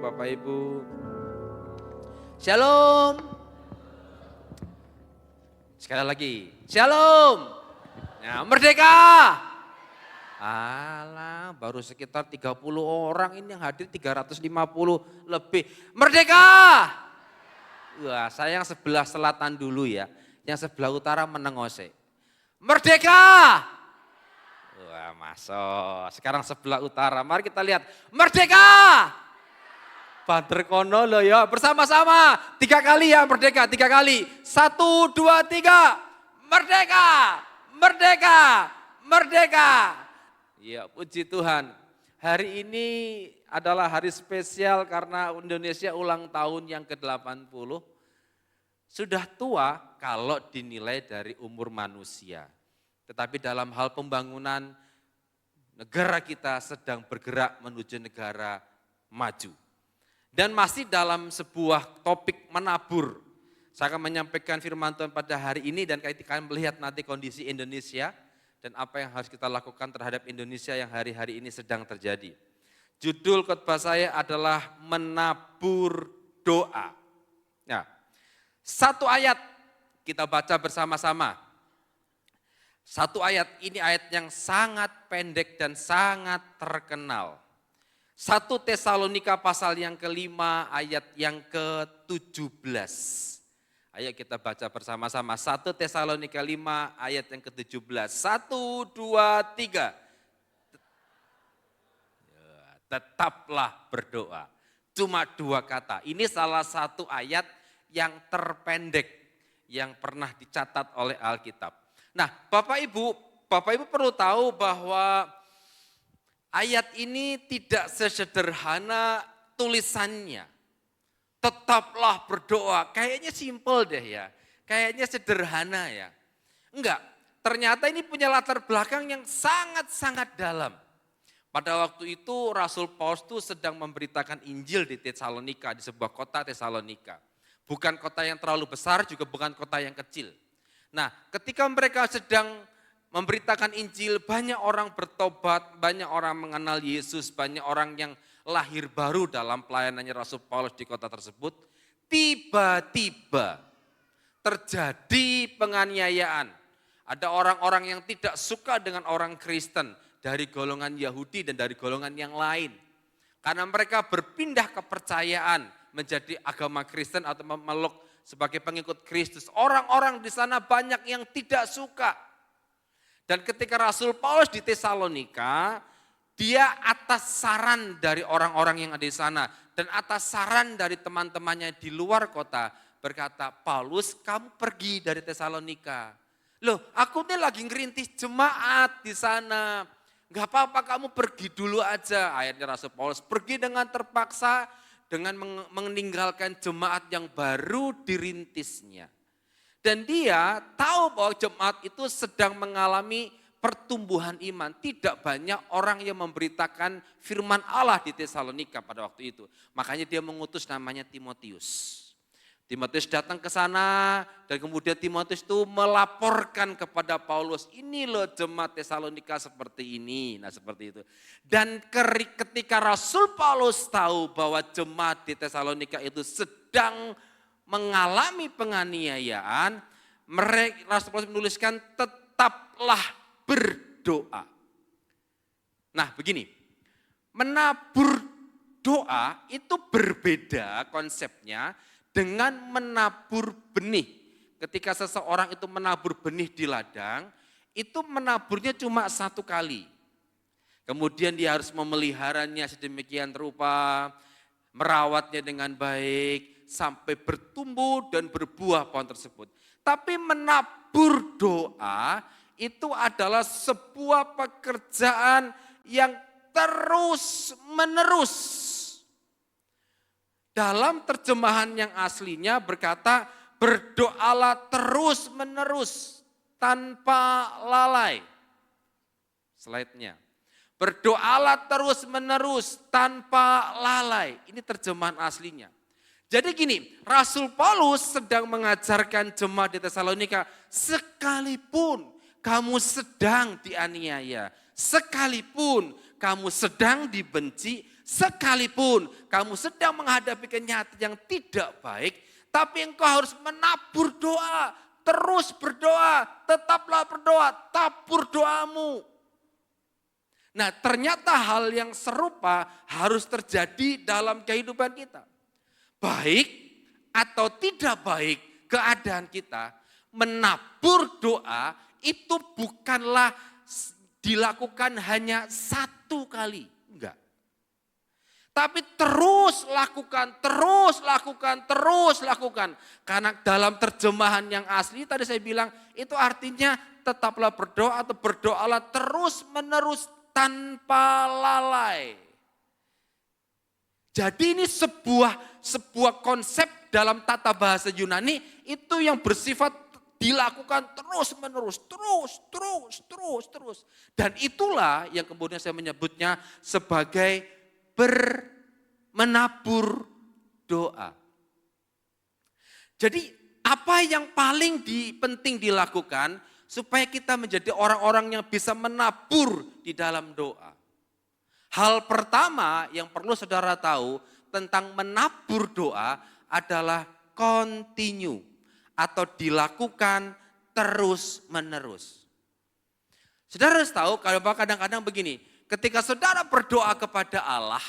Bapak Ibu. Shalom. Sekali lagi, shalom. Nah, merdeka. Alah, baru sekitar 30 orang ini yang hadir 350 lebih. Merdeka. Wah, saya yang sebelah selatan dulu ya. Yang sebelah utara menengose. Merdeka. Wah, masuk. Sekarang sebelah utara. Mari kita lihat. Merdeka. Banter kono loh ya. Bersama-sama. 3 kali ya merdeka. 3 kali. 1, 2, 3. Merdeka. Merdeka. Merdeka. Ya, puji Tuhan. Hari ini adalah hari spesial karena Indonesia ulang tahun yang ke-80. Sudah tua kalau dinilai dari umur manusia. Tetapi dalam hal pembangunan, negara kita sedang bergerak menuju negara maju. Dan masih dalam sebuah topik menabur. Saya akan menyampaikan firman Tuhan pada hari ini dan kita akan melihat nanti kondisi Indonesia dan apa yang harus kita lakukan terhadap Indonesia yang hari-hari ini sedang terjadi. Judul khotbah saya adalah menabur doa. Nah, satu ayat kita baca bersama-sama. Satu ayat, ini ayat yang sangat pendek dan sangat terkenal. 1 Tesalonika pasal yang ke-5 ayat yang ke-17. Ayo kita baca bersama-sama. 1 Tesalonika 5 ayat yang ke-17. 1, 2, 3. Tetaplah berdoa. Cuma 2 kata. Ini salah satu ayat yang terpendek yang pernah dicatat oleh Alkitab. Nah, Bapak Ibu perlu tahu bahwa ayat ini tidak sesederhana tulisannya. Tetaplah berdoa, kayaknya simpel deh ya, kayaknya sederhana ya. Enggak, ternyata ini punya latar belakang yang sangat-sangat dalam. Pada waktu itu Rasul Paulus itu sedang memberitakan Injil di Tesalonika, di sebuah kota Tesalonika. Bukan kota yang terlalu besar, juga bukan kota yang kecil. Nah, ketika mereka sedang memberitakan Injil, banyak orang bertobat, banyak orang mengenal Yesus, banyak orang yang lahir baru dalam pelayanannya Rasul Paulus di kota tersebut. Tiba-tiba terjadi penganiayaan. Ada orang-orang yang tidak suka dengan orang Kristen dari golongan Yahudi dan dari golongan yang lain. Karena mereka berpindah kepercayaan menjadi agama Kristen atau memeluk sebagai pengikut Kristus. Orang-orang di sana banyak yang tidak suka. Dan ketika Rasul Paulus di Tesalonika, dia atas saran dari orang-orang yang ada di sana dan atas saran dari teman-temannya di luar kota berkata, Paulus kamu pergi dari Tesalonika. Loh, aku ini lagi ngerintis jemaat di sana. Gak apa-apa kamu pergi dulu aja. Akhirnya Rasul Paulus pergi dengan terpaksa dengan meninggalkan jemaat yang baru dirintisnya. Dan dia tahu bahwa jemaat itu sedang mengalami pertumbuhan iman. Tidak banyak orang yang memberitakan firman Allah di Tesalonika pada waktu itu. Makanya dia mengutus namanya Timotius. Timotius datang ke sana dan kemudian Timotius itu melaporkan kepada Paulus. Ini loh jemaat Tesalonika seperti ini. Nah seperti itu. Dan ketika Rasul Paulus tahu bahwa jemaat di Tesalonika itu sedang mengalami penganiayaan, Rasul Paulus menuliskan tetaplah berdoa. Nah begini, menabur doa itu berbeda konsepnya dengan menabur benih. Ketika seseorang itu menabur benih di ladang, itu menaburnya cuma 1 kali. Kemudian dia harus memeliharanya sedemikian rupa, merawatnya dengan baik, sampai bertumbuh dan berbuah pohon tersebut. Tapi menabur doa itu adalah sebuah pekerjaan yang terus menerus. Dalam terjemahan yang aslinya berkata, berdoalah terus menerus tanpa lalai. Slide-nya. Berdoalah terus menerus tanpa lalai. Ini terjemahan aslinya. Jadi gini, Rasul Paulus sedang mengajarkan jemaat di Tesalonika, sekalipun kamu sedang dianiaya, sekalipun kamu sedang dibenci, sekalipun kamu sedang menghadapi kenyataan yang tidak baik, tapi engkau harus menabur doa, terus berdoa, tetaplah berdoa, tabur doamu. Nah, ternyata hal yang serupa harus terjadi dalam kehidupan kita. Baik atau tidak baik keadaan kita, menabur doa itu bukanlah dilakukan hanya satu kali. Enggak. Tapi terus lakukan, terus lakukan, terus lakukan. Karena dalam terjemahan yang asli tadi saya bilang, itu artinya tetaplah berdoa atau berdoalah terus menerus tanpa lalai. Jadi ini sebuah konsep dalam tata bahasa Yunani itu yang bersifat dilakukan terus menerus, terus. Dan itulah yang kemudian saya menyebutnya sebagai menabur doa. Jadi apa yang paling penting dilakukan supaya kita menjadi orang-orang yang bisa menabur di dalam doa. Hal pertama yang perlu saudara tahu tentang menabur doa adalah continue atau dilakukan terus menerus. Saudara harus tahu kalau kadang-kadang begini, ketika saudara berdoa kepada Allah,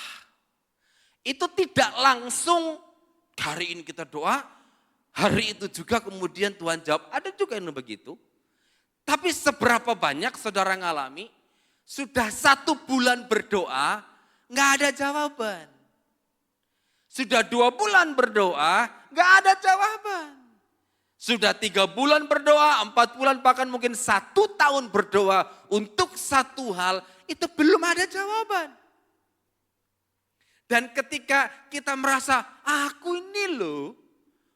itu tidak langsung hari ini kita doa, hari itu juga kemudian Tuhan jawab. Ada juga yang begitu. Tapi seberapa banyak saudara ngalami, sudah 1 bulan berdoa, nggak ada jawaban. Sudah 2 bulan berdoa, nggak ada jawaban. Sudah 3 bulan berdoa, 4 bulan bahkan mungkin 1 tahun berdoa untuk satu hal, itu belum ada jawaban. Dan ketika kita merasa, aku ini loh,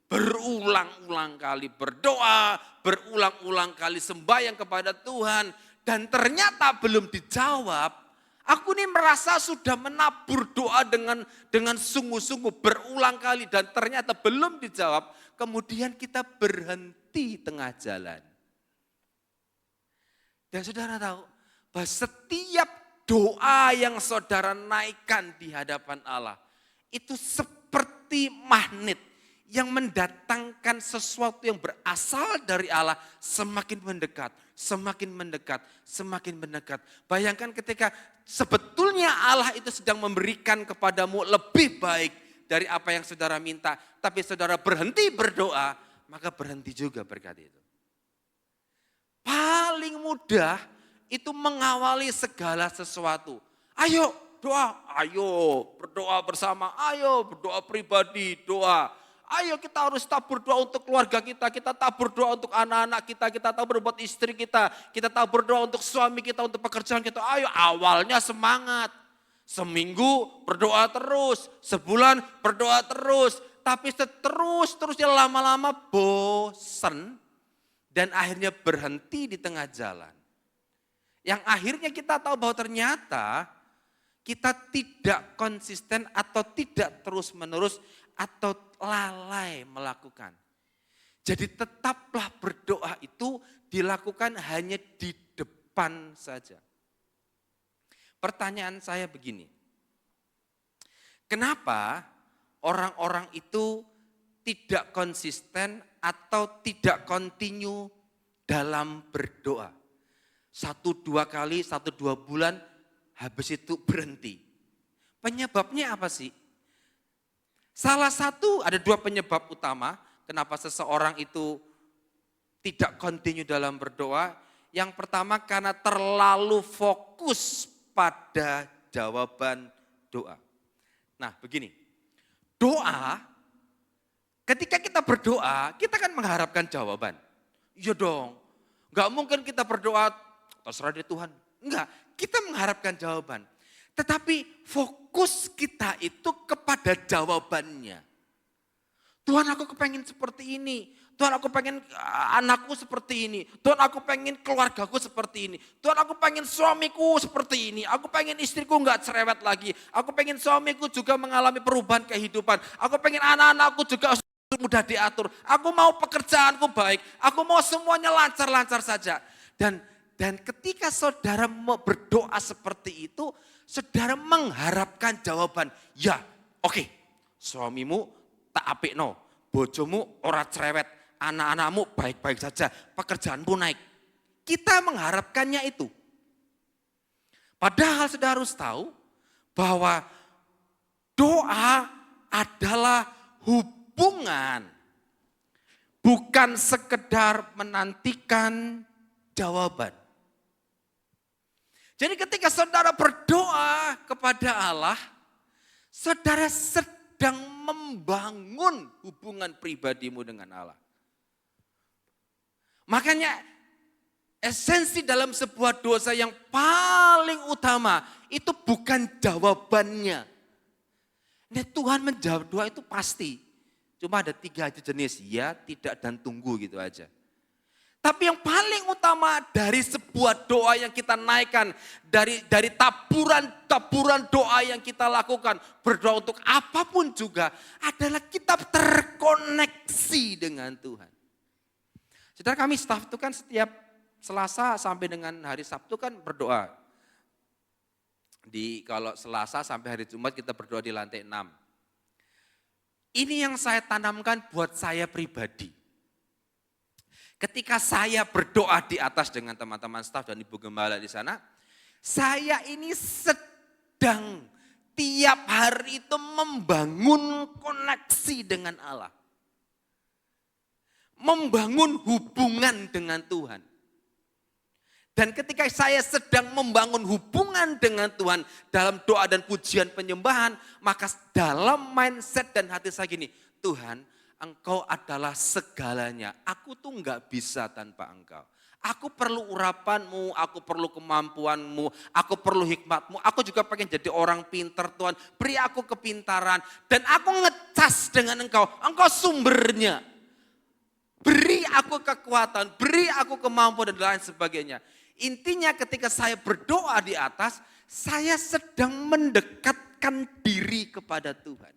berulang-ulang kali berdoa, berulang-ulang kali sembahyang kepada Tuhan, dan ternyata belum dijawab, aku ini merasa sudah menabur doa dengan sungguh-sungguh berulang kali, dan ternyata belum dijawab, kemudian kita berhenti tengah jalan. Dan saudara tahu, bahwa setiap doa yang saudara naikkan di hadapan Allah, itu seperti magnet yang mendatangkan sesuatu yang berasal dari Allah semakin mendekat, semakin mendekat, semakin mendekat. Bayangkan ketika sebetulnya Allah itu sedang memberikan kepadamu lebih baik dari apa yang saudara minta, tapi saudara berhenti berdoa, maka berhenti juga berkat itu. Paling mudah itu mengawali segala sesuatu. Ayo doa, ayo berdoa bersama, ayo berdoa pribadi, doa. Ayo kita harus tabur doa untuk keluarga kita tabur doa untuk anak-anak kita tabur buat istri kita tabur doa untuk suami kita, untuk pekerjaan kita. Ayo awalnya semangat, seminggu berdoa terus, sebulan berdoa terus, tapi terusnya lama-lama bosan dan akhirnya berhenti di tengah jalan. Yang akhirnya kita tahu bahwa ternyata kita tidak konsisten atau tidak terus-menerus atau lalai melakukan. Jadi tetaplah berdoa itu dilakukan hanya di depan saja. Pertanyaan saya begini. Kenapa orang-orang itu tidak konsisten atau tidak continue dalam berdoa? 1-2 kali, 1-2 bulan, habis itu berhenti. Penyebabnya apa sih? Salah satu, ada 2 penyebab utama kenapa seseorang itu tidak continue dalam berdoa. Yang pertama karena terlalu fokus pada jawaban doa. Nah begini, doa, ketika kita berdoa, kita kan mengharapkan jawaban. Iya dong, gak mungkin kita berdoa, terserah deh Tuhan. Enggak, kita mengharapkan jawaban. Tetapi fokus kita itu kepada jawabannya. Tuhan aku kepengen seperti ini. Tuhan aku pengen anakku seperti ini. Tuhan aku pengen keluargaku seperti ini. Tuhan aku pengen suamiku seperti ini. Aku pengen istriku enggak cerewet lagi. Aku pengen suamiku juga mengalami perubahan kehidupan. Aku pengen anak-anakku juga mudah diatur. Aku mau pekerjaanku baik. Aku mau semuanya lancar-lancar saja. Dan ketika saudara mau berdoa seperti itu, saudara mengharapkan jawaban, ya oke, suamimu tak apikno, bojomu ora cerewet, anak-anakmu baik-baik saja, pekerjaanmu naik. Kita mengharapkannya itu. Padahal saudara harus tahu bahwa doa adalah hubungan. Bukan sekedar menantikan jawaban. Jadi ketika saudara berdoa kepada Allah, saudara sedang membangun hubungan pribadimu dengan Allah. Makanya esensi dalam sebuah dosa yang paling utama itu bukan jawabannya. Nah, Tuhan menjawab doa itu pasti. Cuma ada 3 aja jenis, ya, tidak, dan tunggu gitu aja. Tapi yang paling utama dari sebuah doa yang kita naikkan, dari taburan doa yang kita lakukan, berdoa untuk apapun juga, adalah kita terkoneksi dengan Tuhan. Saudara, kami staf itu kan setiap Selasa sampai dengan hari Sabtu kan berdoa. Kalau Selasa sampai hari Jumat kita berdoa di lantai 6. Ini yang saya tanamkan buat saya pribadi. Ketika saya berdoa di atas dengan teman-teman staf dan Ibu Gembala di sana, saya ini sedang tiap hari itu membangun koneksi dengan Allah. Membangun hubungan dengan Tuhan. Dan ketika saya sedang membangun hubungan dengan Tuhan dalam doa dan pujian penyembahan, maka dalam mindset dan hati saya gini, Tuhan, Engkau adalah segalanya. Aku tuh enggak bisa tanpa Engkau. Aku perlu urapanmu, aku perlu kemampuanmu, aku perlu hikmatmu. Aku juga pengen jadi orang pintar, Tuhan. Beri aku kepintaran dan aku ngecas dengan Engkau. Engkau sumbernya. Beri aku kekuatan, beri aku kemampuan dan lain sebagainya. Intinya ketika saya berdoa di atas, saya sedang mendekatkan diri kepada Tuhan.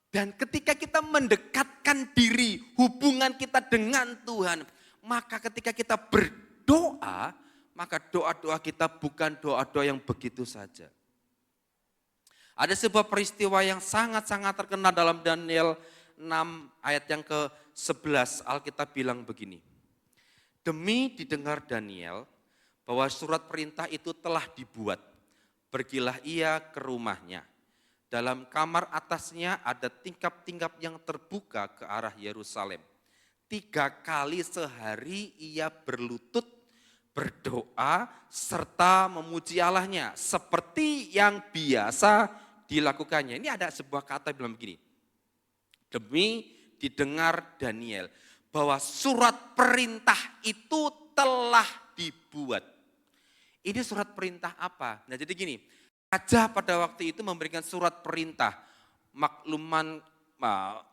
Dan ketika kita mendekatkan diri, hubungan kita dengan Tuhan, maka ketika kita berdoa, maka doa-doa kita bukan doa-doa yang begitu saja. Ada sebuah peristiwa yang sangat-sangat terkenal dalam Daniel 6 ayat yang ke-11, Alkitab bilang begini. Demi didengar Daniel bahwa surat perintah itu telah dibuat, pergilah ia ke rumahnya. Dalam kamar atasnya ada tingkap-tingkap yang terbuka ke arah Yerusalem. 3 kali sehari ia berlutut, berdoa, serta memuji Allahnya. Seperti yang biasa dilakukannya. Ini ada sebuah kata yang bilang begini. Demi didengar Daniel bahwa surat perintah itu telah dibuat. Ini surat perintah apa? Nah jadi gini, raja pada waktu itu memberikan surat perintah,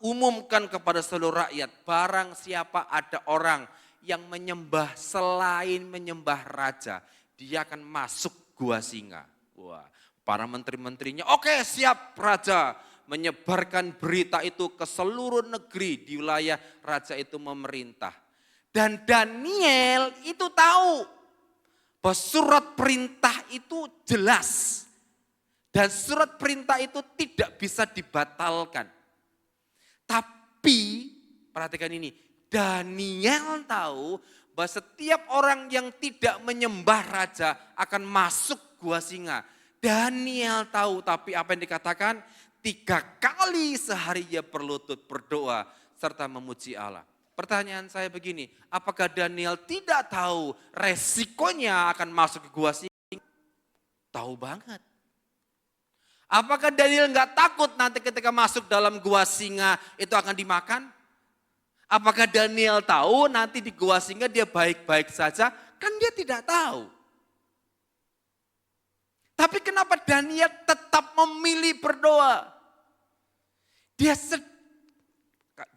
umumkan kepada seluruh rakyat, barang siapa ada orang yang menyembah selain menyembah raja, dia akan masuk gua singa. Wah, para menteri-menterinya, oke siap raja, menyebarkan berita itu ke seluruh negeri di wilayah raja itu memerintah. Dan Daniel itu tahu bahwa surat perintah itu jelas. Dan surat perintah itu tidak bisa dibatalkan. Tapi, perhatikan ini, Daniel tahu bahwa setiap orang yang tidak menyembah raja akan masuk gua singa. Daniel tahu, tapi apa yang dikatakan? 3 kali sehari ia berlutut berdoa serta memuji Allah. Pertanyaan saya begini, apakah Daniel tidak tahu resikonya akan masuk ke gua singa? Tahu banget. Apakah Daniel enggak takut nanti ketika masuk dalam gua singa itu akan dimakan? Apakah Daniel tahu nanti di gua singa dia baik-baik saja? Kan dia tidak tahu. Tapi kenapa Daniel tetap memilih berdoa? Dia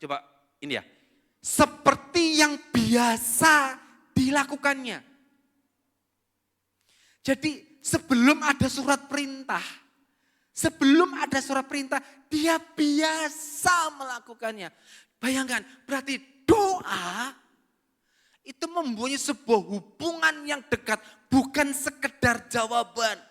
coba ini ya, seperti yang biasa dilakukannya. Jadi sebelum ada surat perintah, dia biasa melakukannya. Bayangkan, berarti doa itu mempunyai sebuah hubungan yang dekat, bukan sekedar jawaban.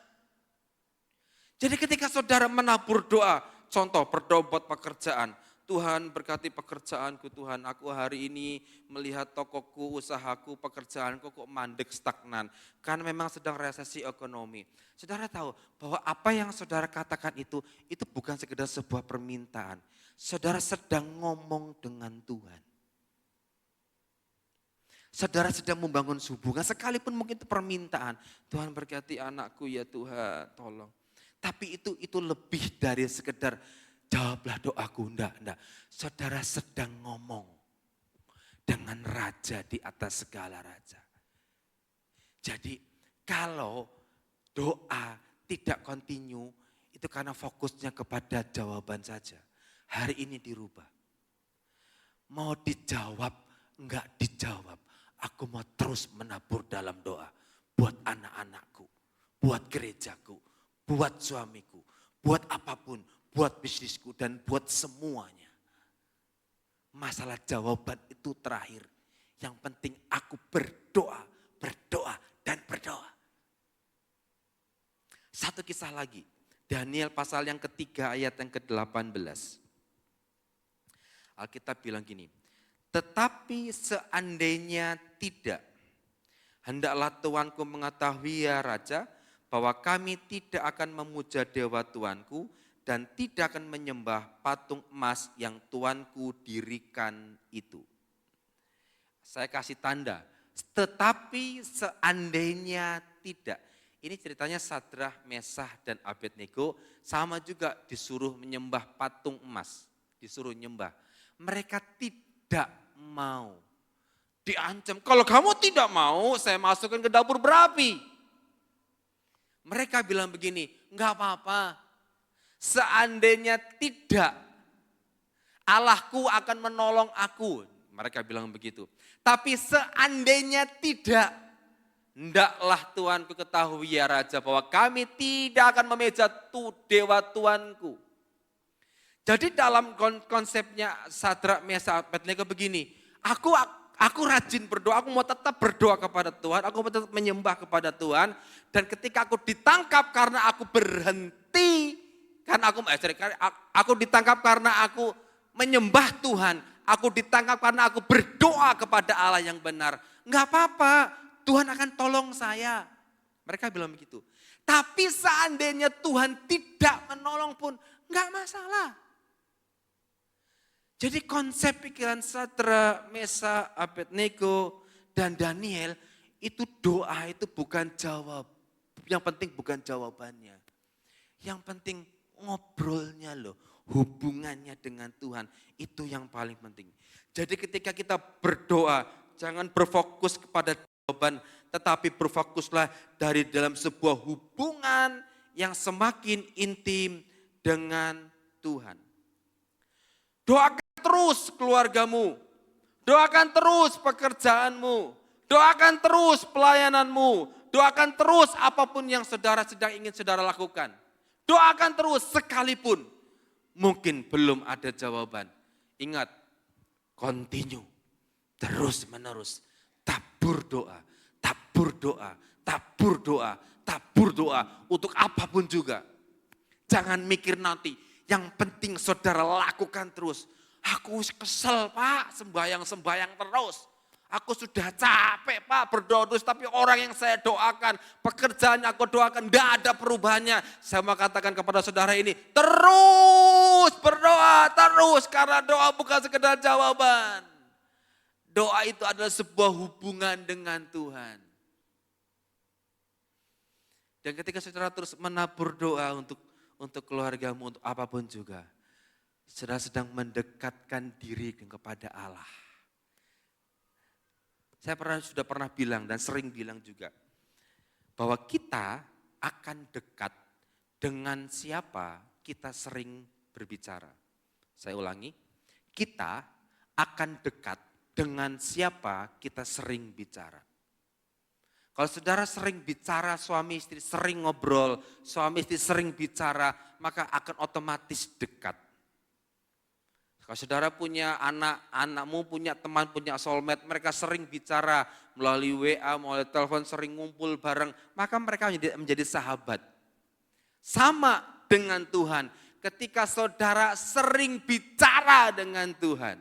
Jadi ketika saudara menabur doa, contoh berdoa buat pekerjaan, Tuhan berkati pekerjaanku Tuhan, aku hari ini melihat tokoku, usahaku, pekerjaanku kok mandek stagnan. Karena memang sedang resesi ekonomi. Saudara tahu bahwa apa yang saudara katakan itu bukan sekedar sebuah permintaan. Saudara sedang ngomong dengan Tuhan. Saudara sedang membangun hubungan, sekalipun mungkin itu permintaan. Tuhan berkati anakku ya Tuhan, tolong. Tapi itu lebih dari sekedar jawablah doaku, enggak. Saudara sedang ngomong dengan raja di atas segala raja. Jadi kalau doa tidak continue, itu karena fokusnya kepada jawaban saja. Hari ini dirubah. Mau dijawab, enggak dijawab. Aku mau terus menabur dalam doa. Buat anak-anakku, buat gerejaku, buat suamiku, buat apapun, buat bisnisku dan buat semuanya. Masalah jawaban itu terakhir. Yang penting aku berdoa, dan berdoa. Satu kisah lagi. Daniel pasal yang ketiga ayat yang ke-18. Alkitab bilang gini, tetapi seandainya tidak, hendaklah tuanku mengetahui ya raja, bahwa kami tidak akan memuja dewa tuanku dan tidak akan menyembah patung emas yang tuanku dirikan itu. Saya kasih tanda, tetapi seandainya tidak. Ini ceritanya Sadrah, Mesah, dan Abednego sama juga disuruh menyembah patung emas. Disuruh nyembah. Mereka tidak mau. Diancam, kalau kamu tidak mau saya masukkan ke dapur berapi. Mereka bilang begini, enggak apa-apa. Seandainya tidak, Allahku akan menolong aku. Mereka bilang begitu. Tapi seandainya tidak, hendaklah Tuanku ketahui ya Raja bahwa kami tidak akan memeja dewa Tuanku. Jadi dalam konsepnya Sadrah, Mesah, Abednego begini, aku rajin berdoa, aku mau tetap berdoa kepada Tuhan, aku mau tetap menyembah kepada Tuhan. Dan ketika aku ditangkap karena aku berhenti, karena aku ditangkap karena aku menyembah Tuhan, aku ditangkap karena aku berdoa kepada Allah yang benar. Enggak apa-apa, Tuhan akan tolong saya. Mereka bilang begitu. Tapi seandainya Tuhan tidak menolong pun enggak masalah. Jadi konsep pikiran Sadrah, Mesah, Abednego, dan Daniel itu doa itu bukan jawab. Yang penting bukan jawabannya. Yang penting ngobrolnya loh, hubungannya dengan Tuhan. Itu yang paling penting. Jadi ketika kita berdoa, jangan berfokus kepada jawaban, tetapi berfokuslah dari dalam sebuah hubungan yang semakin intim dengan Tuhan. Doakan terus keluargamu, doakan terus pekerjaanmu, doakan terus pelayananmu, doakan terus apapun yang saudara sedang ingin saudara lakukan. Doakan terus sekalipun mungkin belum ada jawaban. Ingat, continue, terus menerus, tabur doa, tabur doa, tabur doa, tabur doa untuk apapun juga. Jangan mikir nanti, yang penting saudara lakukan terus. Aku kesel Pak, sembahyang terus. Aku sudah capek Pak berdoa terus, tapi orang yang saya doakan, pekerjaan yang aku doakan, tidak ada perubahannya. Saya mau katakan kepada saudara ini, terus berdoa, terus. Karena doa bukan sekedar jawaban. Doa itu adalah sebuah hubungan dengan Tuhan. Dan ketika saudara terus menabur doa untuk keluargamu, untuk apapun juga, saudara sedang mendekatkan diri kepada Allah. Saya sudah pernah bilang dan sering bilang juga, bahwa kita akan dekat dengan siapa kita sering berbicara. Saya ulangi, kita akan dekat dengan siapa kita sering bicara. Kalau saudara sering bicara, suami istri sering ngobrol, suami istri sering bicara, maka akan otomatis dekat. Kalau saudara punya anak, anakmu punya teman, punya soulmate, mereka sering bicara melalui WA, melalui telepon, sering ngumpul bareng, maka mereka menjadi sahabat. sama dengan Tuhan. Ketika saudara sering bicara dengan Tuhan,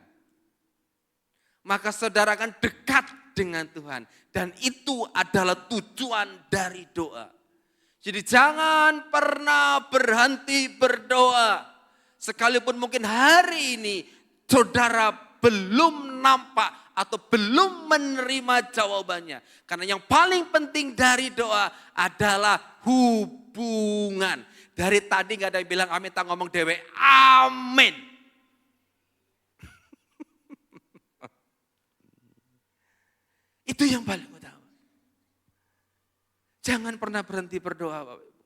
maka saudara akan dekat dengan Tuhan. Dan itu adalah tujuan dari doa. Jadi jangan pernah berhenti berdoa. Sekalipun mungkin hari ini saudara belum nampak atau belum menerima jawabannya. Karena yang paling penting dari doa adalah hubungan. Dari tadi gak ada yang bilang amin, tak ngomong dewe, amin. Itu yang paling utama. Jangan pernah berhenti berdoa, Bapak Ibu.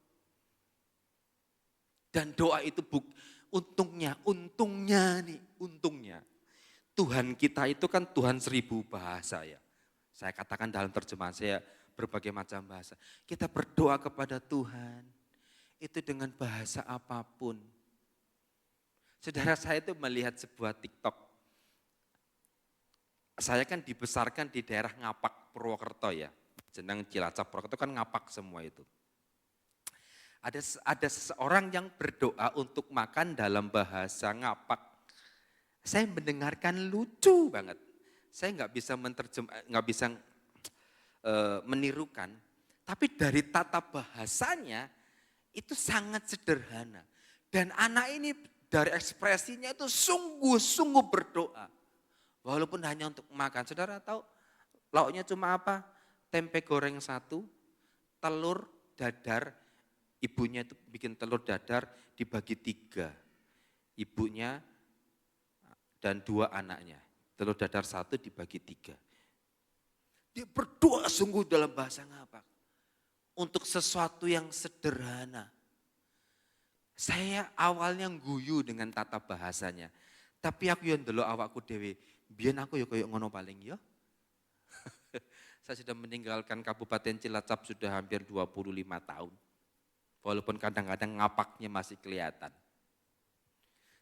Dan doa itu untungnya Tuhan kita itu kan Tuhan 1000 bahasa ya. Saya katakan dalam terjemahan saya berbagai macam bahasa. Kita berdoa kepada Tuhan itu dengan bahasa apapun. Saudara, saya itu melihat sebuah TikTok. Saya kan dibesarkan di daerah Ngapak Purwokerto ya. Jenang Cilacap Purwokerto kan Ngapak semua itu. Ada seseorang yang berdoa untuk makan dalam bahasa Ngapak. Saya mendengarkan lucu banget. Saya nggak bisa menirukan. Tapi dari tata bahasanya itu sangat sederhana. Dan anak ini dari ekspresinya itu sungguh-sungguh berdoa. Walaupun hanya untuk makan. Saudara tahu lauknya cuma apa? Tempe goreng 1, telur dadar. Ibunya itu bikin telur dadar dibagi 3. Ibunya dan 2 anaknya. Telur dadar 1 dibagi 3. Dia berdoa sungguh dalam bahasa Ngapak. Untuk sesuatu yang sederhana. Saya awalnya guyu dengan tata bahasanya. Tapi aku yang dulu awakku dewe. Biyen aku ya kayak ngono paling ya. Saya sudah meninggalkan Kabupaten Cilacap sudah hampir 25 tahun. Walaupun kadang-kadang ngapaknya masih kelihatan.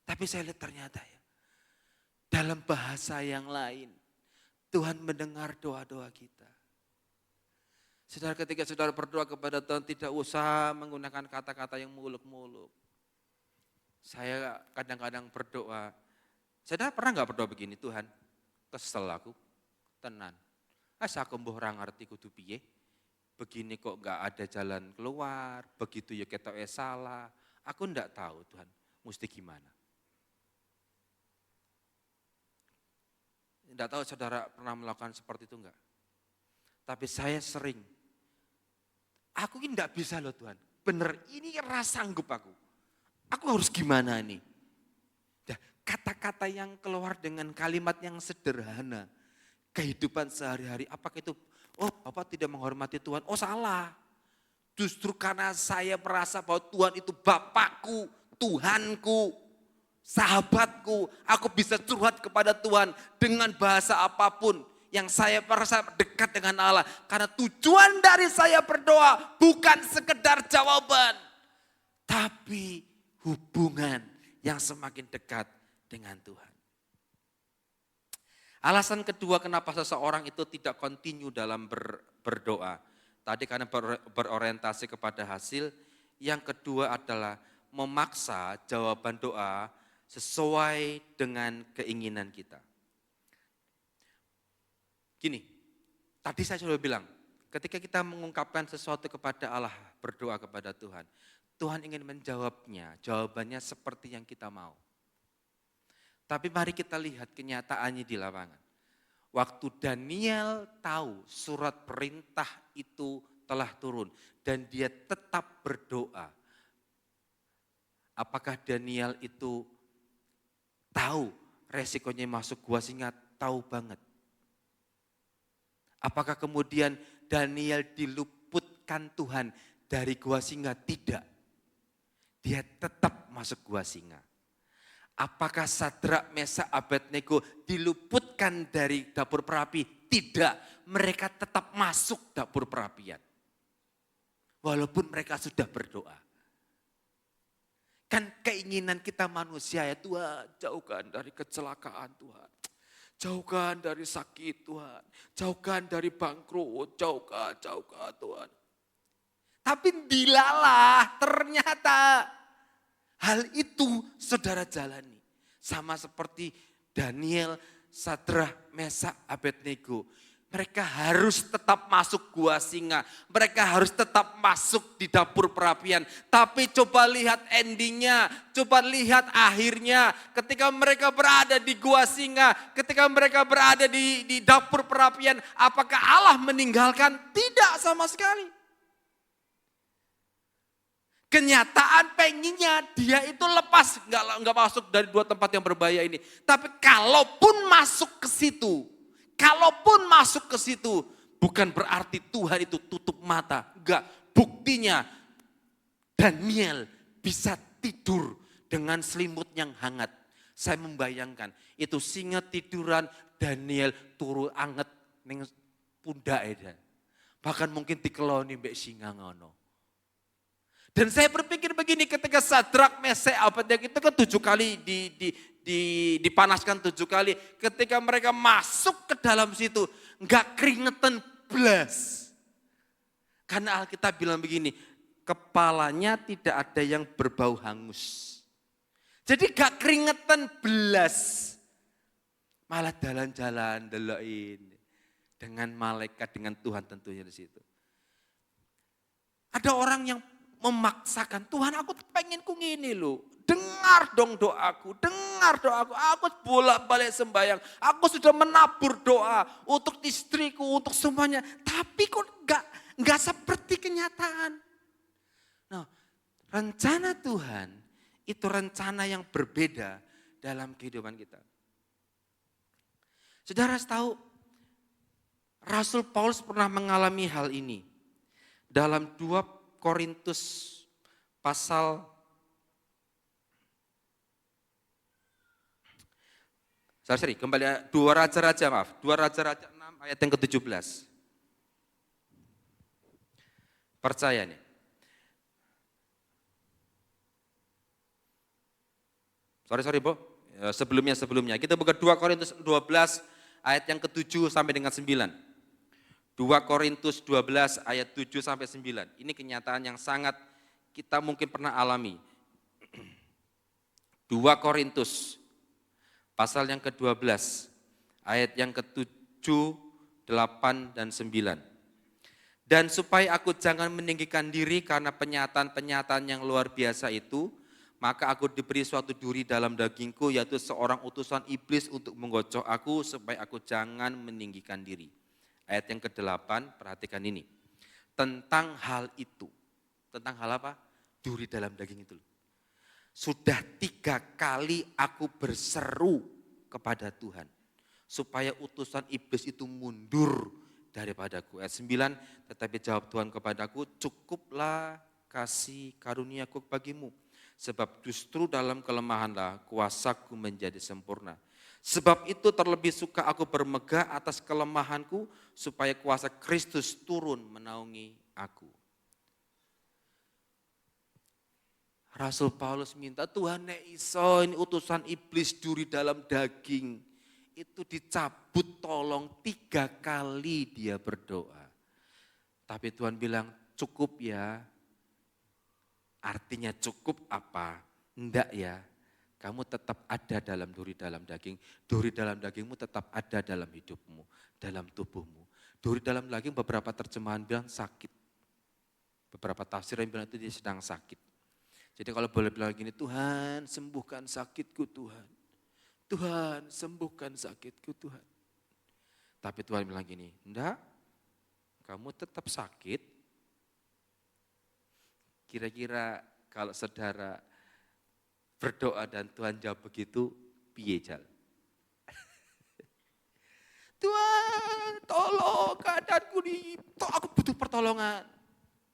Tapi saya lihat ternyata ya. Dalam bahasa yang lain. Tuhan mendengar doa-doa kita. Saudara, ketika saudara berdoa kepada Tuhan tidak usah menggunakan kata-kata yang muluk-muluk. Saya kadang-kadang berdoa. Saudara pernah gak berdoa begini, Tuhan kesel aku, tenan. Asa aku mbuh ora ngerti kudu piye. Begini kok gak ada jalan keluar, begitu ya ketoke salah. Aku ndak tahu Tuhan, mesti gimana. Ndak tahu saudara pernah melakukan seperti itu enggak? Tapi saya sering. Aku ini enggak bisa loh Tuhan. Bener, ini rasa sanggup aku. Aku harus gimana nih? Nah, kata-kata yang keluar dengan kalimat yang sederhana. Kehidupan sehari-hari, apakah itu, oh Bapak tidak menghormati Tuhan? Oh salah. Justru karena saya merasa bahwa Tuhan itu Bapakku, Tuhanku, sahabatku. Aku bisa curhat kepada Tuhan dengan bahasa apapun. Yang saya merasa dekat dengan Allah. Karena tujuan dari saya berdoa bukan sekedar jawaban. Tapi hubungan yang semakin dekat dengan Tuhan. Alasan kedua kenapa seseorang itu tidak kontinu dalam berdoa. Tadi karena berorientasi kepada hasil. Yang kedua adalah memaksa jawaban doa sesuai dengan keinginan kita. Gini, tadi saya sudah bilang, ketika kita mengungkapkan sesuatu kepada Allah, berdoa kepada Tuhan, Tuhan ingin menjawabnya, jawabannya seperti yang kita mau. Tapi mari kita lihat kenyataannya di lapangan. Waktu Daniel tahu surat perintah itu telah turun dan dia tetap berdoa. Apakah Daniel itu tahu resikonya masuk gua singa? Tahu banget. Apakah kemudian Daniel diluputkan Tuhan dari gua singa? Tidak. Dia tetap masuk gua singa. Apakah Sadrak, Mesak, Abednego diluputkan dari dapur perapi? Tidak. Mereka tetap masuk dapur perapian. Walaupun mereka sudah berdoa. Kan keinginan kita manusia ya Tuhan, jauhkan dari kecelakaan Tuhan. Jauhkan dari sakit Tuhan, jauhkan dari bangkrut, jauhkan Tuhan. Tapi dilalah, ternyata hal itu saudara jalani. Sama seperti Daniel, Sadrah, Mesak, Abednego. Mereka harus tetap masuk gua singa. Mereka harus tetap masuk di dapur perapian. Tapi coba lihat endingnya, coba lihat akhirnya. Ketika mereka berada di gua singa, ketika mereka berada di dapur perapian, apakah Allah meninggalkan? Tidak sama sekali. Kenyataan pengennya dia itu lepas, nggak masuk dari dua tempat yang berbahaya ini. Tapi kalaupun masuk ke situ, bukan berarti Tuhan itu tutup mata. Enggak, buktinya Daniel bisa tidur dengan selimut yang hangat. Saya membayangkan itu singa tiduran, Daniel turu anget ning pundake. Bahkan mungkin dikeloni mbek singa ngono. Dan saya berpikir begini, ketika Sadrak, Mesek, Abednego itu kan 7 kali dipanaskan 7 kali. Ketika mereka masuk ke dalam situ, enggak keringetan blas. Karena Alkitab bilang begini, kepalanya tidak ada yang berbau hangus. Jadi enggak keringetan blas. Malah jalan-jalan, delokin dengan malaikat, dengan Tuhan tentunya di situ. Ada orang yang memaksakan, Tuhan aku pengen ku ngini loh. Dengar dong doaku, aku bolak-balik sembahyang. Aku sudah menabur doa untuk istriku, untuk semuanya. Tapi kok enggak seperti kenyataan. Nah, rencana Tuhan itu rencana yang berbeda dalam kehidupan kita. Saudara tahu, Rasul Paulus pernah mengalami hal ini. Dalam 2 Korintus pasal 2 Raja-Raja 6 ayat yang ke-17. Percaya nih. Sorry Bu. Sebelumnya. Kita buka 2 Korintus 12 ayat yang ke-7 sampai dengan 9. 2 Korintus 12 ayat 7 sampai 9. Ini kenyataan yang sangat kita mungkin pernah alami. 2 Korintus pasal yang ke-12 ayat yang ke-7, 8 dan 9. Dan supaya aku jangan meninggikan diri karena penyataan-penyataan yang luar biasa itu, maka aku diberi suatu duri dalam dagingku, yaitu seorang utusan iblis untuk menggocok aku supaya aku jangan meninggikan diri. Ayat yang ke-8, perhatikan ini. Tentang hal itu. Tentang hal apa? Duri dalam daging itu. Sudah 3 kali aku berseru kepada Tuhan. Supaya utusan iblis itu mundur daripadaku. Ayat 9, tetapi jawab Tuhan kepadaku, cukuplah kasih karuniaku bagimu. Sebab justru dalam kelemahanlah kuasaku menjadi sempurna. Sebab itu terlebih suka aku bermegah atas kelemahanku, supaya kuasa Kristus turun menaungi aku. Rasul Paulus minta, Tuhan nek iso ini utusan iblis duri dalam daging. Itu dicabut, tolong. 3 kali dia berdoa. Tapi Tuhan bilang cukup ya. Artinya cukup apa? Enggak ya. Kamu tetap ada dalam duri dalam daging. Duri dalam dagingmu tetap ada dalam hidupmu, dalam tubuhmu. Duri dalam daging beberapa terjemahan bilang sakit. Beberapa tafsir yang bilang itu dia sedang sakit. Jadi kalau boleh bilang gini, Tuhan sembuhkan sakitku Tuhan. Tuhan sembuhkan sakitku Tuhan. Tapi Tuhan bilang gini, enggak, kamu tetap sakit. Kira-kira kalau saudara berdoa dan Tuhan jawab begitu, piye jal? Tuhan, tolong keadaanku nih, aku butuh pertolongan.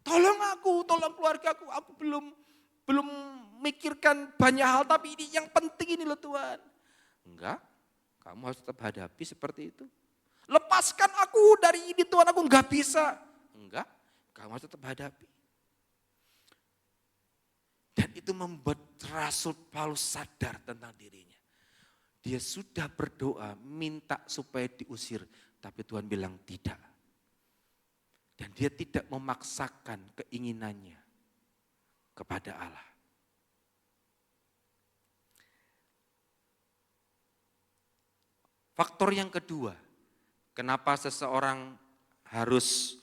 Tolong aku, tolong keluarga aku belum mikirkan banyak hal, tapi ini yang penting ini loh Tuhan. Enggak, kamu harus tetap hadapi seperti itu. Lepaskan aku dari ini Tuhan, aku enggak bisa. Enggak, kamu harus tetap hadapi. Dan itu membuat Rasul Paulus sadar tentang dirinya. Dia sudah berdoa, minta supaya diusir. Tapi Tuhan bilang tidak. Dan dia tidak memaksakan keinginannya kepada Allah. Faktor yang kedua, kenapa seseorang harus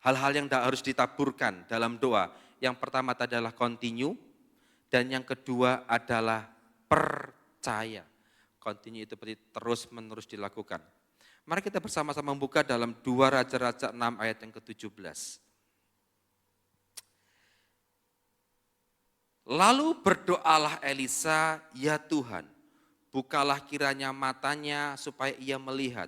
hal-hal yang harus ditaburkan dalam doa. Yang pertama adalah continue, dan yang kedua adalah percaya. Continue itu berarti terus-menerus dilakukan. Mari kita bersama-sama membuka dalam 2 Raja-Raja 6 ayat yang ke-17. Lalu berdoalah Elisa, ya Tuhan, bukalah kiranya matanya supaya ia melihat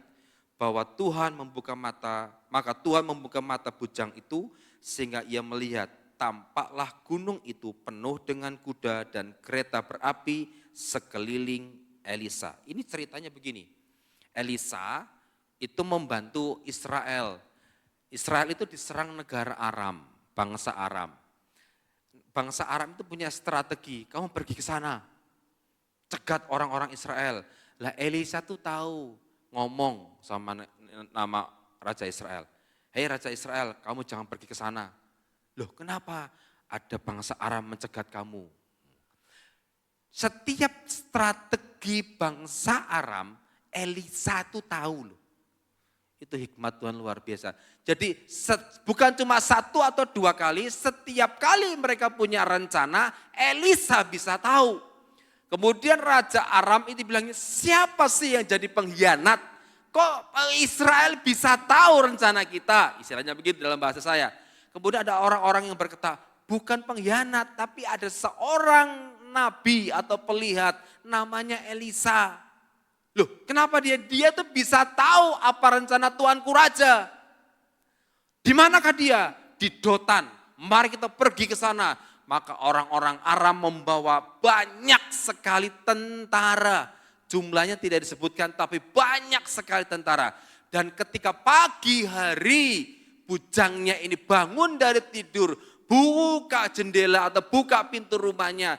bahwa Tuhan membuka mata, maka Tuhan membuka mata bujang itu sehingga ia melihat tampaklah gunung itu penuh dengan kuda dan kereta berapi sekeliling Elisa. Ini ceritanya begini, Elisa itu membantu Israel. Israel itu diserang negara Aram, bangsa Aram. Bangsa Aram itu punya strategi, kamu pergi ke sana, cegat orang-orang Israel. Lah Elisa tuh tahu, ngomong sama nama Raja Israel. Hei Raja Israel, kamu jangan pergi ke sana. Loh kenapa? Ada bangsa Aram mencegat kamu. Setiap strategi bangsa Aram, Elisa tuh tahu loh. Itu hikmat Tuhan luar biasa. Jadi bukan cuma 1 atau 2 kali, setiap kali mereka punya rencana, Elisa bisa tahu. Kemudian Raja Aram itu bilangnya, siapa sih yang jadi pengkhianat? Kok Israel bisa tahu rencana kita? Istilahnya begitu dalam bahasa saya. Kemudian ada orang-orang yang berkata, bukan pengkhianat, tapi ada seorang nabi atau pelihat namanya Elisa. Loh, kenapa dia tuh bisa tahu apa rencana Tuanku Raja? Di manakah dia? Di Dotan. Mari kita pergi ke sana. Maka orang-orang Aram membawa banyak sekali tentara. Jumlahnya tidak disebutkan, tapi banyak sekali tentara. Dan ketika pagi hari, bujangnya ini bangun dari tidur, buka jendela atau buka pintu rumahnya.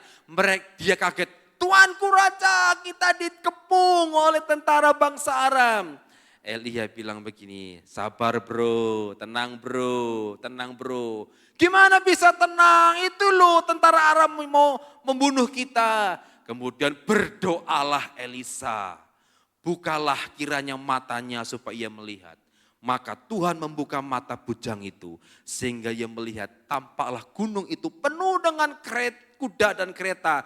Dia kaget. Tuanku Raja, kita dikepung oleh tentara bangsa Aram. Elia bilang begini, sabar bro, tenang bro, tenang bro. Gimana bisa tenang? Itu loh tentara Aram mau membunuh kita. Kemudian berdoalah Elisa. Bukalah kiranya matanya supaya ia melihat. Maka Tuhan membuka mata bujang itu sehingga ia melihat tampaklah gunung itu penuh dengan kuda dan kereta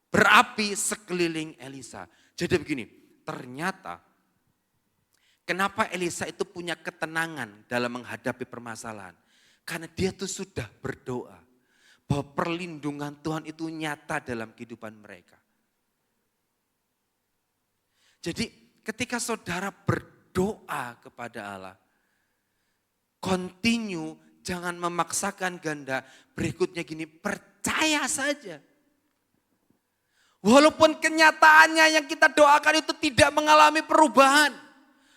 berapi sekeliling Elisa. Jadi begini, ternyata kenapa Elisa itu punya ketenangan dalam menghadapi permasalahan? Karena dia tuh sudah berdoa bahwa perlindungan Tuhan itu nyata dalam kehidupan mereka. Jadi ketika saudara berdoa kepada Allah, continue, jangan memaksakan ganda. Berikutnya gini, percaya saja. Walaupun kenyataannya yang kita doakan itu tidak mengalami perubahan.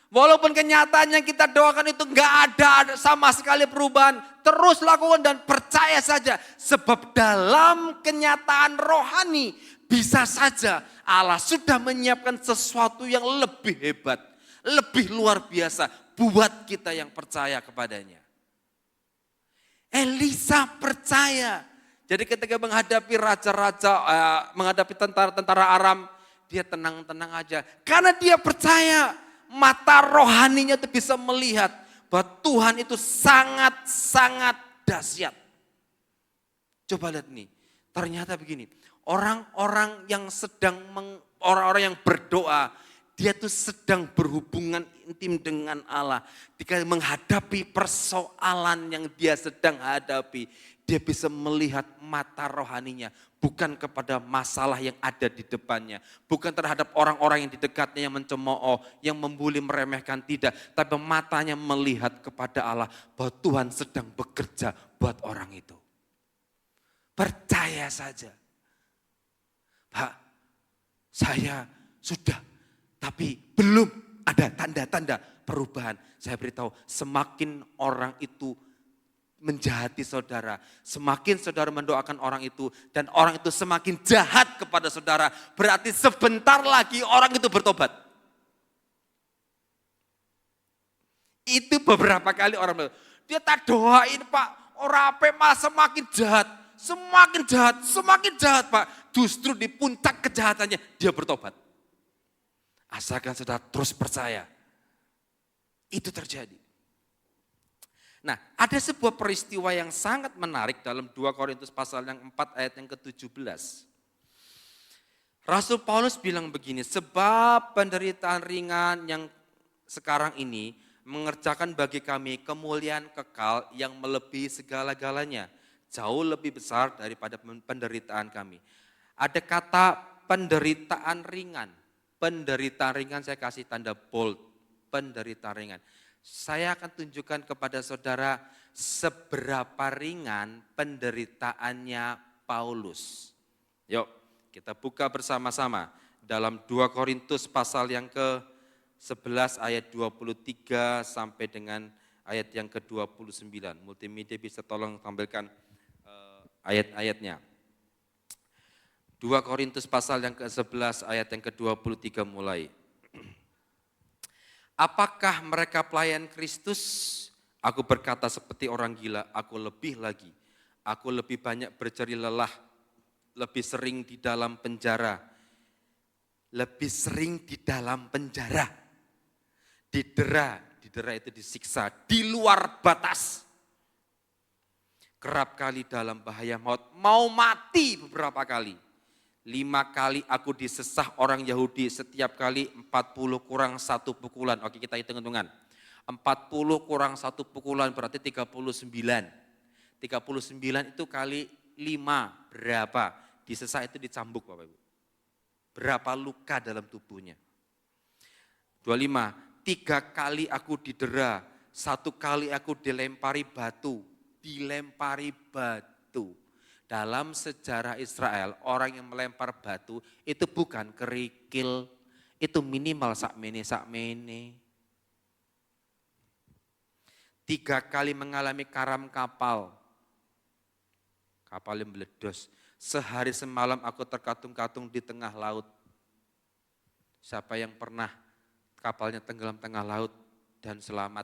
Walaupun kenyataan yang kita doakan itu enggak ada sama sekali perubahan. Terus lakukan dan percaya saja. Sebab dalam kenyataan rohani bisa saja Allah sudah menyiapkan sesuatu yang lebih hebat. Lebih luar biasa buat kita yang percaya kepadanya. Elisa percaya. Jadi ketika menghadapi raja-raja, menghadapi tentara-tentara Aram, dia tenang-tenang aja. Karena dia percaya mata rohaninya itu bisa melihat bahwa Tuhan itu sangat-sangat dahsyat. Coba lihat nih, ternyata begini, orang-orang yang orang-orang yang berdoa, dia tuh sedang berhubungan intim dengan Allah. Jika menghadapi persoalan yang dia sedang hadapi, dia bisa melihat mata rohaninya. Bukan kepada masalah yang ada di depannya. Bukan terhadap orang-orang yang di dekatnya yang mencemooh, yang membuli, meremehkan, tidak. Tapi matanya melihat kepada Allah bahwa Tuhan sedang bekerja buat orang itu. Percaya saja. Pak, saya sudah, tapi belum ada tanda-tanda perubahan. Saya beritahu, semakin orang itu menjahati saudara, semakin saudara mendoakan orang itu, dan orang itu semakin jahat kepada saudara, berarti sebentar lagi orang itu bertobat. Itu beberapa kali orang bilang, dia tak doain Pak, orang apa malah semakin jahat. Semakin jahat Pak. Justru di puncak kejahatannya dia bertobat. Asalkan saudara terus percaya. Itu terjadi. Nah, ada sebuah peristiwa yang sangat menarik dalam 2 Korintus pasal yang 4 ayat yang ke-17. Rasul Paulus bilang begini, sebab penderitaan ringan yang sekarang ini mengerjakan bagi kami kemuliaan kekal yang melebihi segala-galanya. Jauh lebih besar daripada penderitaan kami. Ada kata penderitaan ringan. Penderitaan ringan saya kasih tanda bold. Penderitaan ringan. Saya akan tunjukkan kepada saudara seberapa ringan penderitaannya Paulus. Yuk kita buka bersama-sama dalam 2 Korintus pasal yang ke-11 ayat 23 sampai dengan ayat yang ke-29. Multimedia bisa tolong tampilkan ayat-ayatnya. 2 Korintus pasal yang ke-11 ayat yang ke-23 mulai. Apakah mereka pelayan Kristus? Aku berkata seperti orang gila, aku lebih lagi. Aku lebih banyak berjeri lelah, lebih sering di dalam penjara. Lebih sering di dalam penjara. Didera itu disiksa, di luar batas. Kerap kali dalam bahaya maut, mau mati beberapa kali. 5 kali aku disesah orang Yahudi, setiap kali 40 kurang 1 pukulan. Oke, kita hitung-hitungan. 40 kurang 1 pukulan berarti 39. 39 itu kali 5 berapa? Disesah itu dicambuk Bapak Ibu. Berapa luka dalam tubuhnya? 25, 3 kali aku didera, 1 kali aku dilempari batu. Dilempari batu. Dalam sejarah Israel, orang yang melempar batu itu bukan kerikil, itu minimal sakmene. 3 kali mengalami karam kapal yang meledos. Sehari semalam aku terkatung-katung di tengah laut. Siapa yang pernah kapalnya tenggelam tengah laut dan selamat?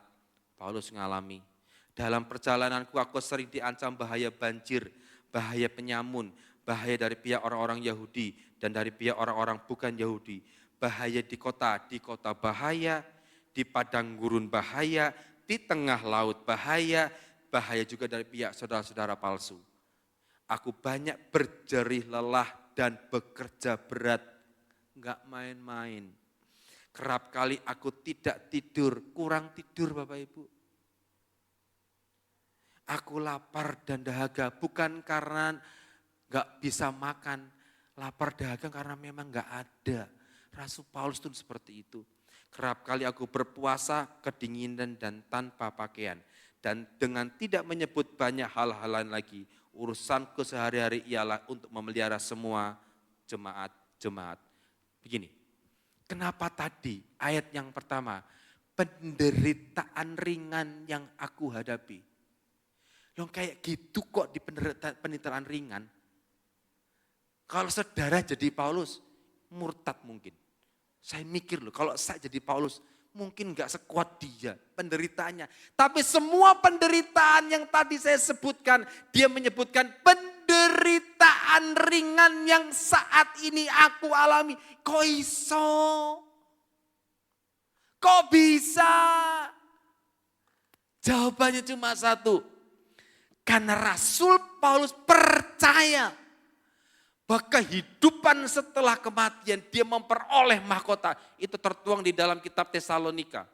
Paulus mengalami. Dalam perjalananku aku sering diancam bahaya banjir, bahaya penyamun, bahaya dari pihak orang-orang Yahudi dan dari pihak orang-orang bukan Yahudi. Bahaya di kota bahaya, di padang gurun bahaya, di tengah laut bahaya, bahaya juga dari pihak saudara-saudara palsu. Aku banyak berjerih lelah dan bekerja berat, enggak main-main. Kerap kali aku tidak tidur, kurang tidur Bapak Ibu. Aku lapar dan dahaga, bukan karena gak bisa makan. Lapar dahaga karena memang gak ada. Rasul Paulus itu seperti itu. Kerap kali aku berpuasa, kedinginan dan tanpa pakaian. Dan dengan tidak menyebut banyak hal-hal lain lagi. Urusanku sehari-hari ialah untuk memelihara semua jemaat. Begini, kenapa tadi ayat yang pertama, penderitaan ringan yang aku hadapi. Loh kayak gitu kok di penderitaan ringan. Kalau saudara jadi Paulus, murtad mungkin. Saya mikir loh, kalau saya jadi Paulus, mungkin gak sekuat dia penderitaannya. Tapi semua penderitaan yang tadi saya sebutkan, dia menyebutkan penderitaan ringan yang saat ini aku alami. Kok iso? Kok bisa? Jawabannya cuma satu. Karena Rasul Paulus percaya bahwa kehidupan setelah kematian dia memperoleh mahkota. Itu tertuang di dalam kitab Tesalonika.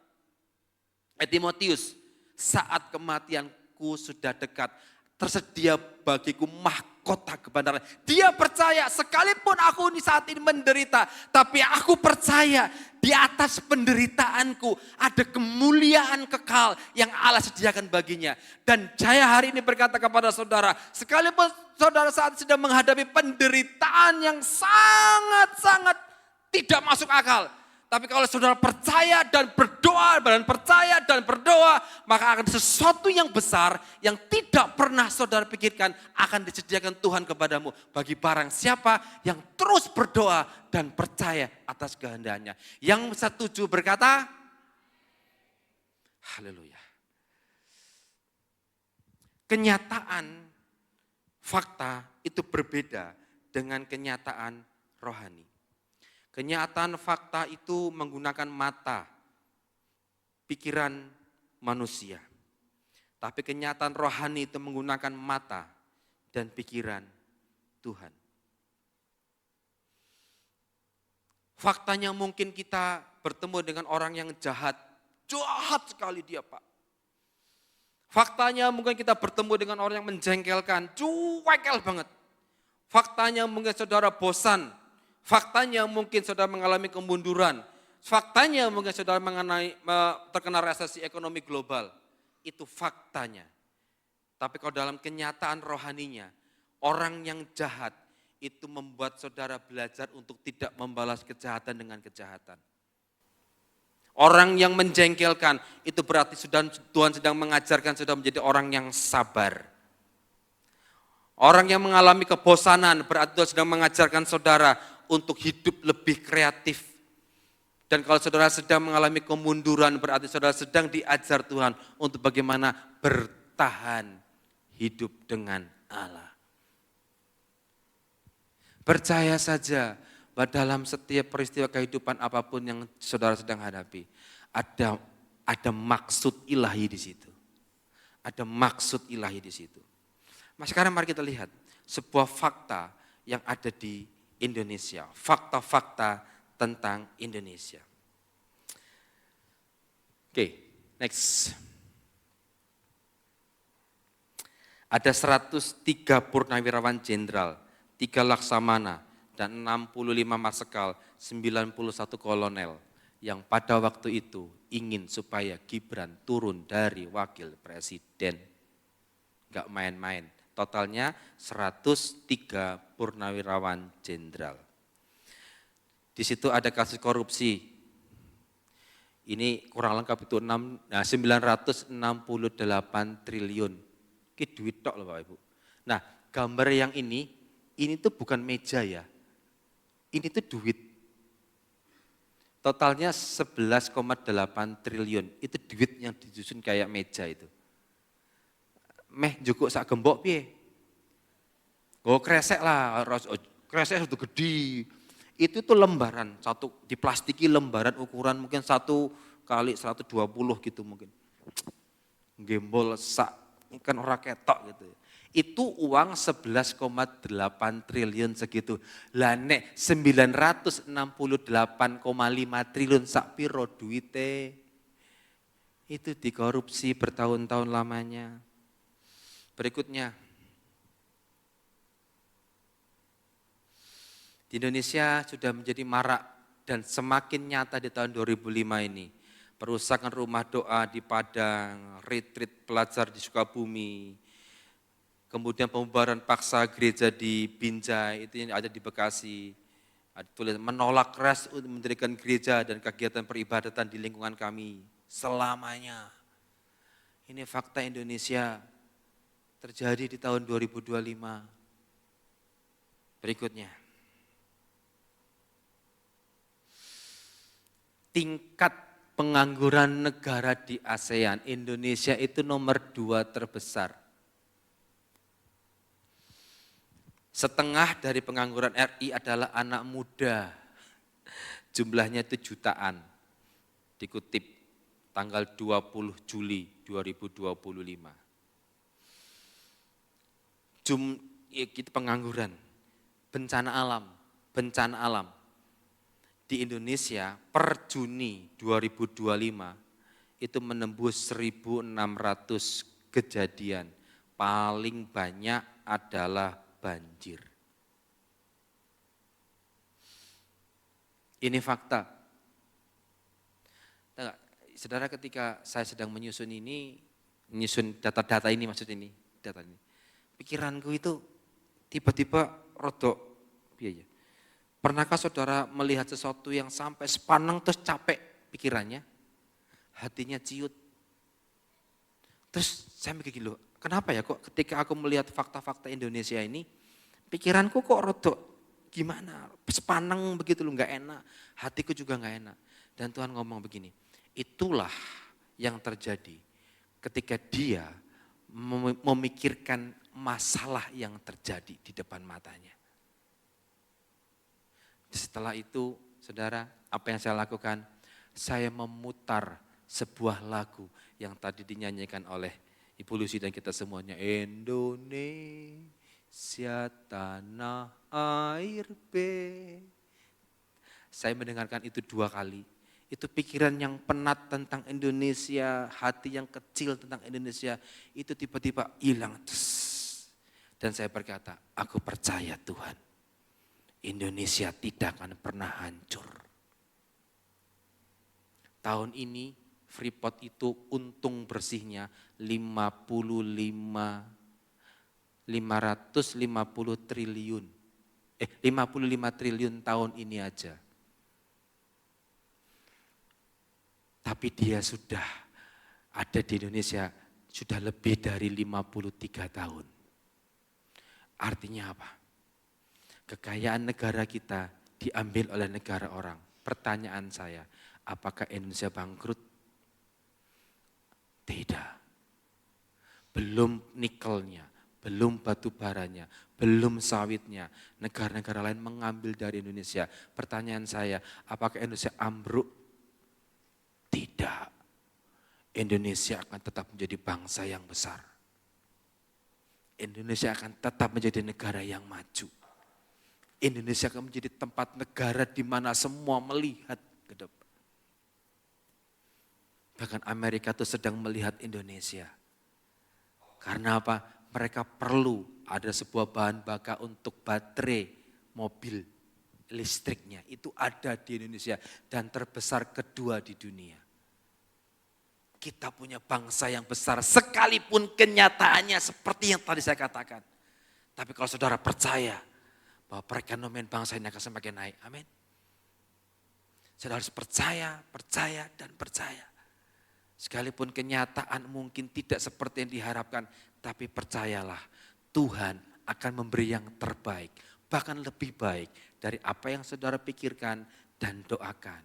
Timotius, saat kematianku sudah dekat, tersedia bagiku mahkota kebenaran. Dia percaya sekalipun aku saat ini menderita, tapi aku percaya di atas penderitaanku ada kemuliaan kekal yang Allah sediakan baginya. Dan saya hari ini berkata kepada saudara, sekalipun saudara saat sedang menghadapi penderitaan yang sangat-sangat tidak masuk akal, tapi kalau saudara percaya dan berdoa, maka akan sesuatu yang besar yang tidak pernah saudara pikirkan akan disediakan Tuhan kepadamu. Bagi barang siapa yang terus berdoa dan percaya atas kehendaknya. Yang setuju berkata, Haleluya. Kenyataan fakta itu berbeda dengan kenyataan rohani. Kenyataan fakta itu menggunakan mata, pikiran manusia. Tapi kenyataan rohani itu menggunakan mata dan pikiran Tuhan. Faktanya mungkin kita bertemu dengan orang yang jahat sekali dia Pak. Faktanya mungkin kita bertemu dengan orang yang menjengkelkan, cuekel banget. Faktanya mungkin saudara bosan, faktanya mungkin saudara mengalami kemunduran, faktanya mungkin saudara terkena resesi ekonomi global. Itu faktanya. Tapi kalau dalam kenyataan rohaninya, orang yang jahat itu membuat saudara belajar untuk tidak membalas kejahatan dengan kejahatan. Orang yang menjengkelkan itu berarti Tuhan sedang mengajarkan saudara menjadi orang yang sabar. Orang yang mengalami kebosanan berarti Tuhan sedang mengajarkan saudara untuk hidup lebih kreatif. Dan kalau saudara sedang mengalami kemunduran berarti saudara sedang diajar Tuhan untuk bagaimana bertahan hidup dengan Allah. Percaya saja bahwa dalam setiap peristiwa kehidupan apapun yang saudara sedang hadapi, ada maksud ilahi di situ. Ada maksud ilahi di situ. Mas, sekarang mari kita lihat sebuah fakta yang ada di Indonesia. Fakta-fakta tentang Indonesia. Oke, next. Ada 103 purnawirawan jenderal, 3 laksamana, dan 65 marsekal, 91 kolonel yang pada waktu itu ingin supaya Gibran turun dari wakil presiden. Enggak main-main. Totalnya 103 purnawirawan jenderal. Di situ ada kasus korupsi. Ini kurang lengkap itu 968 triliun. Ini duit tok loh Bapak Ibu. Nah, gambar yang ini tuh bukan meja ya. Ini tuh duit. Totalnya 11,8 triliun. Itu duit yang disusun kayak meja itu. Meh jukuk sak gembok piye? Oh kresek lah, kresek itu gede. Itu tuh lembaran, satu diplastiki lembaran ukuran mungkin 1 kali 120 gitu mungkin. Gembol sak kan ora ketok gitu. Itu uang 11,8 triliun segitu. Lah nek 968,5 triliun sak piro duite. Itu dikorupsi bertahun-tahun lamanya. Berikutnya. Di Indonesia sudah menjadi marak dan semakin nyata di tahun 2005 ini. Perusakan rumah doa di Padang, retreat pelajar di Sukabumi, kemudian pembubaran paksa gereja di Binjai, itu yang ada di Bekasi. Ada tulis menolak keras untuk mendirikan gereja dan kegiatan peribadatan di lingkungan kami selamanya. Ini fakta Indonesia terjadi di tahun 2025. Berikutnya. Tingkat pengangguran negara di ASEAN, Indonesia itu nomor 2 terbesar. Setengah dari pengangguran RI adalah anak muda. Jumlahnya itu jutaan. Dikutip tanggal 20 Juli 2025. Itu pengangguran, bencana alam. Di Indonesia per Juni 2025 itu menembus 1.600 kejadian. Paling banyak adalah banjir. Ini fakta. Saudara, ketika saya sedang menyusun data-data ini, pikiranku itu tiba-tiba rodok. Pernahkah saudara melihat sesuatu yang sampai sepaneng terus capek pikirannya, hatinya ciut. Terus saya mikir gini, kenapa ya kok ketika aku melihat fakta-fakta Indonesia ini, pikiranku kok rodok gimana, sepaneng begitu loh, gak enak, hatiku juga gak enak. Dan Tuhan ngomong begini, itulah yang terjadi ketika dia memikirkan masalah yang terjadi di depan matanya. Setelah itu, saudara, apa yang saya lakukan? Saya memutar sebuah lagu yang tadi dinyanyikan oleh Ibu Lucy dan kita semuanya. Indonesia tanah air Saya mendengarkan itu 2 kali. Itu pikiran yang penat tentang Indonesia, hati yang kecil tentang Indonesia, itu tiba-tiba hilang. Dan saya berkata, aku percaya Tuhan, Indonesia tidak akan pernah hancur. Tahun ini Freeport itu untung bersihnya 550 triliun. 55 triliun tahun ini aja. Tapi dia sudah ada di Indonesia sudah lebih dari 53 tahun. Artinya apa? Kekayaan negara kita diambil oleh negara orang. Pertanyaan saya, apakah Indonesia bangkrut? Tidak. Belum nikelnya, belum batu baranya, belum sawitnya. Negara-negara lain mengambil dari Indonesia. Pertanyaan saya, apakah Indonesia ambruk? Tidak. Indonesia akan tetap menjadi bangsa yang besar. Indonesia akan tetap menjadi negara yang maju. Indonesia akan menjadi tempat negara di mana semua melihat ke depan. Bahkan Amerika itu sedang melihat Indonesia. Karena apa? Mereka perlu ada sebuah bahan bakar untuk baterai mobil listriknya. Itu ada di Indonesia dan terbesar kedua di dunia. Kita punya bangsa yang besar sekalipun kenyataannya seperti yang tadi saya katakan. Tapi kalau saudara percaya bahwa perekonomian bangsa ini akan semakin naik. Amin. Saudara harus percaya, percaya, dan percaya. Sekalipun kenyataan mungkin tidak seperti yang diharapkan, tapi percayalah Tuhan akan memberi yang terbaik. Bahkan lebih baik dari apa yang saudara pikirkan dan doakan.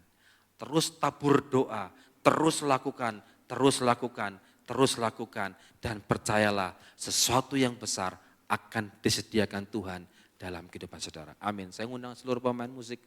Terus tabur doa, terus lakukan, terus lakukan, terus lakukan. Dan percayalah sesuatu yang besar akan disediakan Tuhan dalam kehidupan saudara. Amin. Saya undang seluruh pemain musik.